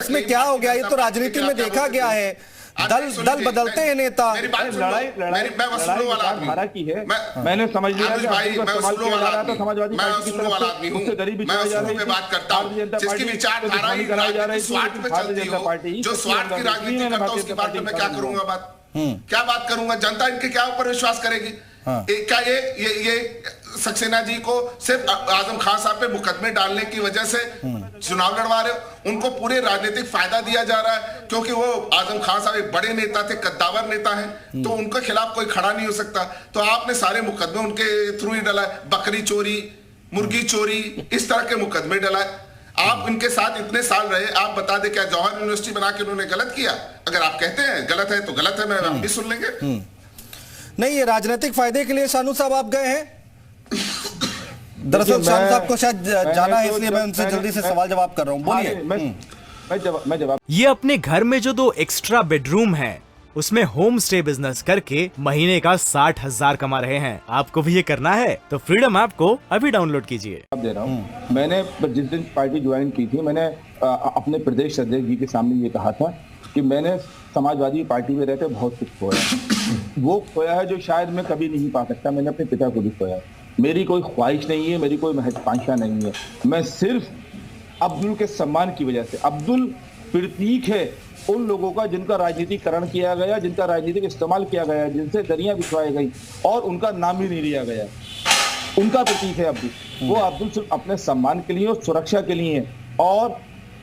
इसमें क्या हो गया? ये तो राजनीति में देखा गया है, दल बदलते हैं नेता। लड़ाई धारा की है। मैंने समझ लिया कि समाजवादी पार्टी की तरफ से उससे गरीबी चलाई जा रही है, भारतीय जनता पार्टी दुश्मनी कराई जा रही है, भारतीय जनता पार्टी जो स्वार्थ की राजनीति करता है उसकी बात में मैं क्या करूंगा? क्या बात करूंगा? जनता इनके क्या ऊपर विश्वास करेगी? क्या ये सक्सेना जी को सिर्फ आजम खान साहब पे मुकदमे डालने की वजह से चुनाव लड़वा रहे हो? उनको पूरे राजनीतिक फायदा दिया जा रहा है क्योंकि वो आजम खान साहब एक बड़े नेता थे, कद्दावर नेता हैं, तो उनके खिलाफ कोई खड़ा नहीं हो सकता। तो आपने सारे मुकदमे उनके थ्रू ही डाला है, बकरी चोरी, मुर्गी चोरी, इस तरह के मुकदमे डलाए। आप इनके साथ इतने साल रहे, आप बता दें क्या जौहर यूनिवर्सिटी बना के उन्होंने गलत किया? अगर आप कहते हैं गलत है तो गलत है, मैं हम भी सुन लेंगे। नहीं, ये राजनीतिक फायदे के लिए शानू साहब आप गए हैं? दरअसल शानू साहब को शायद जाना है, इसलिए मैं उनसे जल्दी से सवाल जवाब कर रहा हूँ। बोलिए। मैं जवाब। ये अपने घर में जो 2 एक्स्ट्रा बेडरूम है उसमें होम स्टे बिजनेस करके महीने का 60,000 कमा रहे हैं। आपको भी ये करना है तो फ्रीडम ऐप को अभी डाउनलोड कीजिए। अब दे रहा हूँ। मैंने जिस दिन पार्टी ज्वाइन की थी, मैंने अपने प्रदेश अध्यक्ष जी के सामने ये कहा था कि मैंने समाजवादी पार्टी में रहते बहुत कुछ खोया। वो खोया है जो शायद मैं कभी नहीं पा सकता। मैंने अपने पिता को भी खोया। मेरी कोई ख्वाहिश नहीं है, मेरी कोई महत्वाकांक्षा नहीं है। मैं सिर्फ अब्दुल के सम्मान की वजह से, अब्दुल प्रतीक है उन लोगों का जिनका राजनीतिकरण किया गया, जिनका राजनीतिक इस्तेमाल किया गया, जिनसे दरियां बिछवाई गई और उनका नाम ही नहीं लिया गया, उनका प्रतीक है अब्दुल। वो अब्दुल सिर्फ अपने सम्मान के लिए और सुरक्षा के लिए और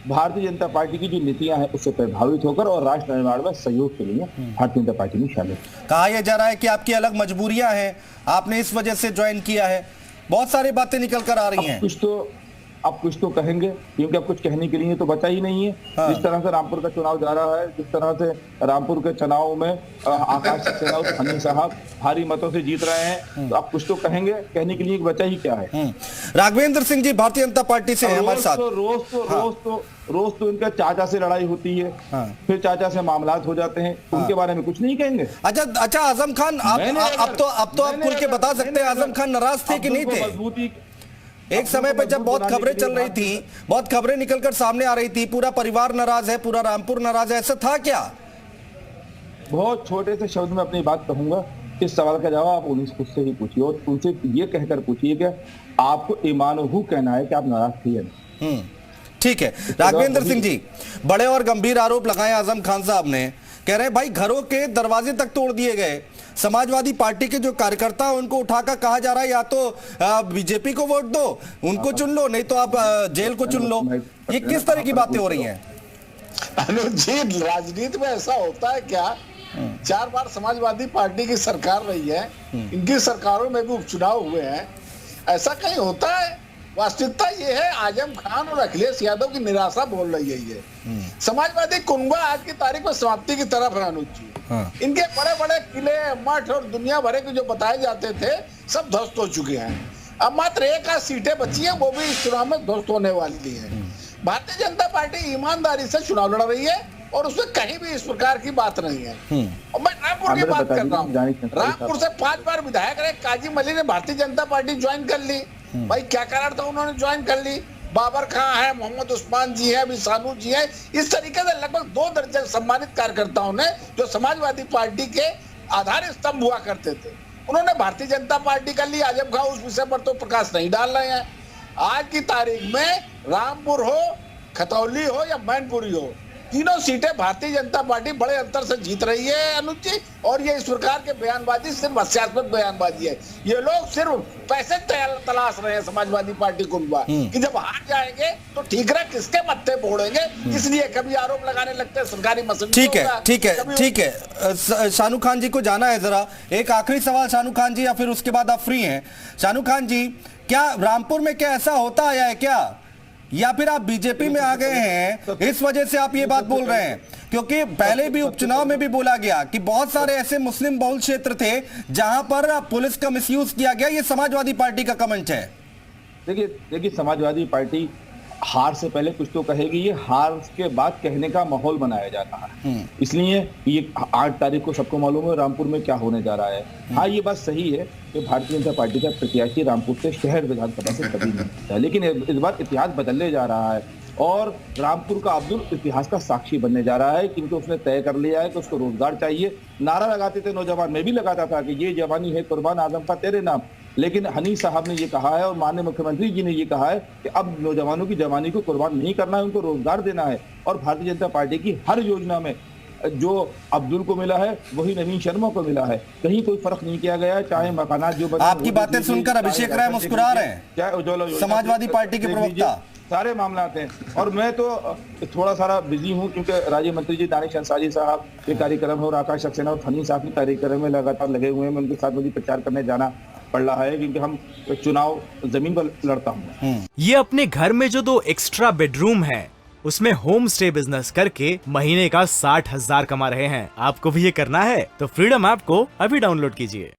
भारतीय जनता पार्टी की जो नीतियां हैं उससे प्रभावित होकर और राष्ट्र निर्माण में सहयोग के लिए भारतीय जनता पार्टी में शामिल। कहा यह जा रहा है कि आपकी अलग मजबूरियां हैं, आपने इस वजह से ज्वाइन किया है। बहुत सारी बातें निकल कर आ रही हैं। कुछ तो कहेंगे क्योंकि अब कुछ कहने के लिए तो बचा ही नहीं है। जिस तरह से रामपुर का चुनाव जा रहा है, जिस तरह से रामपुर के चुनाव में आकाश सक्सेना और हनी साहब भारी मतों से जीत रहे हैं, तो आप कुछ तो कहेंगे, कहने के लिए बचा ही क्या है। राघवेंद्र सिंह जी भारतीय जनता पार्टी से हमारे साथ। रोज तो इनका चाचा से लड़ाई होती है, फिर चाचा से मामलात हो जाते हैं, उनके बारे में कुछ नहीं कहेंगे। अच्छा आजम खान, अब तो आप खुल के बता सकते हैं आजम खान नाराज थे कि नहीं थे? एक समय पर जब बहुत खबरें चल रही थी, बहुत खबरें निकलकर सामने आ रही थी, पूरा परिवार नाराज है, पूरा रामपुर नाराज है, ऐसा था क्या? बहुत छोटे से शब्द में अपनी बात कहूंगा। इस सवाल का जवाब आप उन्हीं खुद से ही पूछिए और उनसे ये कहकर पूछिए कि आपको ईमानहू कहना है कि आप नाराज थे या नहीं। ठीक है। राघवेंद्र सिंह जी, बड़े और गंभीर आरोप लगाए आजम खान साहब ने, कह रहे हैं भाई घरों के दरवाजे तक तोड़ दिए गए। समाजवादी पार्टी के जो कार्यकर्ता हैं उनको उठाकर कहा जा रहा है या तो बीजेपी को वोट दो, उनको चुन लो, नहीं तो आप जेल को चुन लो। ये किस तरह की बातें हो रही हैं? अनुज जी, राजनीति में ऐसा होता है क्या? 4 बार समाजवादी पार्टी की सरकार रही है, इनकी सरकारों में भी उपचुनाव हुए हैं। ऐसा कहीं होता है? वास्तविकता ये है, आजम खान और अखिलेश यादव की निराशा बोल रही है। ये समाजवादी कुनबा आज की तारीख में समाप्ति की तरफ है अनुज जी। इनके बड़े बड़े किले, मठ और दुनिया भरे के जो बताए जाते थे सब ध्वस्त हो चुके हैं। अब मात्र 1 आध सीटें बची हैं, वो भी इस चुनाव में ध्वस्त होने वाली है। भारतीय जनता पार्टी ईमानदारी से चुनाव लड़ रही है और उसमें कहीं भी इस प्रकार की बात नहीं है। और मैं रामपुर की बात कर रहा हूँ। रामपुर से 5 बार विधायक रहे काजी मली ने भारतीय जनता पार्टी ज्वाइन कर ली। भाई क्या कारण था उन्होंने ज्वाइन कर ली? बाबर खां है, मोहम्मद उस्मान जी है, अभी सानू जी है, इस तरीके से लगभग 2 दर्जन सम्मानित कार्यकर्ताओं ने जो समाजवादी पार्टी के आधार स्तंभ हुआ करते थे, उन्होंने भारतीय जनता पार्टी कर ली। आजम खां उस विषय पर तो प्रकाश नहीं डाल रहे हैं। आज की तारीख में रामपुर हो, खतौली हो या मैनपुरी हो, तीनों सीटें भारतीय जनता पार्टी बड़े अंतर से जीत रही है अनुज जी। और ये इस प्रकार के बयानबाजी सिर्फ हास्यास्पद बयानबाजी है। ये लोग सिर्फ पैसे तलाश रहे हैं समाजवादी पार्टी को कि जब हार जाएंगे तो ठीक है किसके मत्थे फोड़ेंगे, इसलिए कभी आरोप लगाने लगते हैं सरकारी मसले। ठीक है। शानू खान जी को जाना है जरा। एक आखिरी सवाल शानू खान जी, या फिर उसके बाद आप फ्री हैं? शानू खान जी, क्या रामपुर में क्या ऐसा होता आया है क्या, या फिर आप बीजेपी में आ गए हैं इस वजह से आप ये बात बोल रहे हैं? क्योंकि पहले भी उपचुनाव में भी बोला गया कि बहुत सारे ऐसे मुस्लिम बहुल क्षेत्र थे जहां पर पुलिस का मिसयूज किया गया। ये समाजवादी पार्टी का कमेंट है। देखिए समाजवादी पार्टी हार से पहले कुछ तो कहेगी, ये हार के बाद कहने का माहौल बनाया जा रहा है। इसलिए ये 8 तारीख को सबको मालूम है रामपुर में क्या होने जा रहा है। हाँ, ये बात सही है कि भारतीय जनता पार्टी का प्रत्याशी रामपुर से शहर विधानसभा से कभी नहीं था, लेकिन इस बार इतिहास बदलने जा रहा है। और रामपुर का अब्दुल इतिहास का साक्षी बनने जा रहा है, क्योंकि उसने तय कर लिया है कि उसको रोजगार चाहिए। नारा लगाते थे नौजवान, मैं भी लगाता था कि ये जवानी है कुर्बान आजम का तेरे नाम। लेकिन हनी साहब ने ये कहा है और माननीय मुख्यमंत्री जी ने ये कहा है कि अब नौजवानों की जवानी को कुर्बान नहीं करना है, उनको रोजगार देना है। और भारतीय जनता पार्टी की हर योजना में जो अब्दुल को मिला है वही नवीन शर्मा को मिला है, कहीं कोई फर्क नहीं किया गया है। चाहे मकानात जो बने, आपकी बातें सुनकर अभिषेक राय मुस्कुरा रहे हैं, चाहे उज्ज्वला समाजवादी पार्टी के प्रवक्ता, सारे मामला हैं। और मैं तो थोड़ा सारा बिजी हूं, क्योंकि राज्य मंत्री जी दानिश अंसारी साहब के कार्यक्रम है और आकाश सक्सेना और फनी साहब के कार्यक्रम में लगातार लगे हुए हैं। मैं उनके साथ मुझे प्रचार करने जाना पड़ रहा है, क्योंकि हम चुनाव जमीन पर लड़ता हूँ। ये अपने घर में जो 2 एक्स्ट्रा बेडरूम है उसमें होम स्टे बिजनेस करके महीने का 60,000 कमा रहे हैं। आपको भी ये करना है तो फ्रीडम ऐप को अभी डाउनलोड कीजिए।